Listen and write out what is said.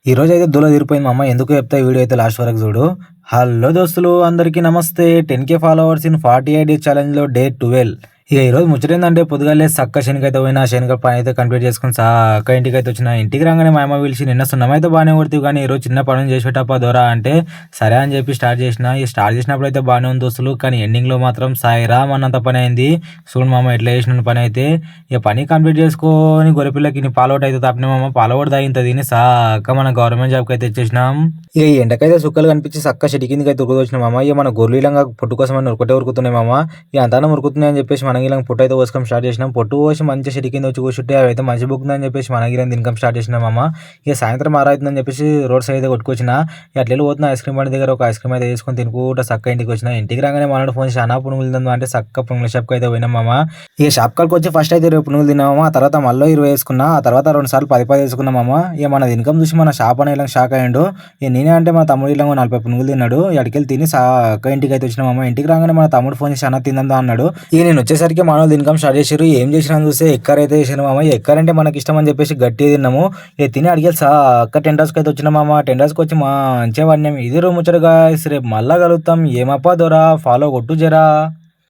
ఈ రోజైతే దూల తీరిపోయింది మా అమ్మ. ఎందుకో చెప్తా ఈ వీడియో అయితే లాస్ట్ వరకు చూడు. హలో దోస్తులు అందరికీ నమస్తే. 10K ఫాలోవర్స్ ఇన్ 48 డేస్ ఛాలెంజ్‌లో డే 12. ఇక ఈరోజు ముచ్చటేందంటే పొద్దుగాలే సక్క శనికైతే పోయినా, శనగ పని అయితే కంప్లీట్ చేసుకొని సక్క ఇంటికైతే వచ్చిన. ఇంటికి రాగానే మా అమ్మ పిలిచి నిన్న సున్నమైతే బాగానే కొడుతీవి కానీ ఈరోజు చిన్న పనులు చేసి పెట్టప్పా దొరా అంటే సరే అని చెప్పి స్టార్ట్ చేసిన. ఈ స్టార్ట్ చేసినప్పుడు అయితే బాగానే ఉంది దోస్తులు, కానీ ఎండింగ్లో మాత్రం సాయిరామ్ అన్నంత పని అయింది. చూడు మా అమ్మ ఎట్లా చేసిన పని అయితే. ఇక పని కంప్లీట్ చేసుకొని గొర్రెపిల్లకి నీ పాలౌట్ అయితే తప్పిన మా అమ్మ పాలౌట్ తాగింత తిని సాక్క మన గవర్నమెంట్ జాబ్కి అయితే తెచ్చేసినాం. ఇక ఈ ఎండకైతే సుక్కలు కనిపించి సక్క చెట్టు కిందకి అయితే ఉరుకుతొచ్చిన మామ. ఇక మన గొర్రెలు ఇలాగా పొట్టు కోసం అని ఉరుకుతే ఉరుకుతున్నాయి మామ. ఇక అంతా ఉరుకుతున్నాయి అని చెప్పేసి మన ఇలా పొట్టు అయితే పోసుకొని స్టార్ట్ చేసినాం. పొట్టు పోసి మంచి చెట్టు కింద వచ్చి కూర్చుంటే అవి అయితే మంచి బుక్కుందని చెప్పేసి మన గిరం తినకం స్టార్ట్ చేసినాం మామ. ఇక సాయంత్రం ఆరైతుందని చెప్పేసి రోడ్ సైడ్ అయితే కొట్టుకొచ్చిన. ఇక అట్లా పోతున్న ఐస్ క్రీమ్ బండి దగ్గర ఒక ఐస్ క్రీమ్ అయితే తీసుకొని తినుకుంటా సక్క ఇంటికి వచ్చిన. ఇంటికి రాగానే మనోడు ఫోన్ చేసి అన్నా పునుగులు అంటే సక్క పునుగుల షాప్కి అయితే పోయినాం మామ. ఇక షాప్ కాడికి వచ్చి ఫస్ట్ అయితే 20 పునుగులు తిన్నామా. ఆ తర్వాత మళ్ళీ 20 వేసుకున్నా. ఆ తర్వాత 2 సార్లు 10 వేసుకున్నాం మామ. ఇక మన ఇన్కమ్ చూసి మన షాప్ అనే ఇలా షాక్ అయ్యిండు. ఇక నేనే అంటే మన తమ్ముడు ఇలా 40 పునుగులు తిన్నాడు. అడికెళ్ళి తిని సాక్క ఇంటికి అయితే వచ్చినాం మామ. ఇంటికి రాగానే మన తమ్ముడు ఫోన్ చేసి అన్న తిందా అన్నాడు. ఇక నేను వచ్చేసరికి మన వాళ్ళు ఇన్కమ్ స్టార్ట్ చేసారు. ఏం చేసినా చూస్తే ఎక్కర్ అయితే చేసాను మామ. ఎక్కర్ అంటే మనకి ఇష్టం అని చెప్పేసి గట్టిగా తిన్నాము. ఇక తిని అడిగేది సాక్క టెండర్స్కి అయితే వచ్చిన మామ. టెండర్స్కి వచ్చి మంచిగా పడినాం. ఇది రూమ్ వచ్చారు గాయస్. రేపు మళ్ళా కలుగుతాం. ఏమప్పా దొరా ఫాలో కొట్టు జరా.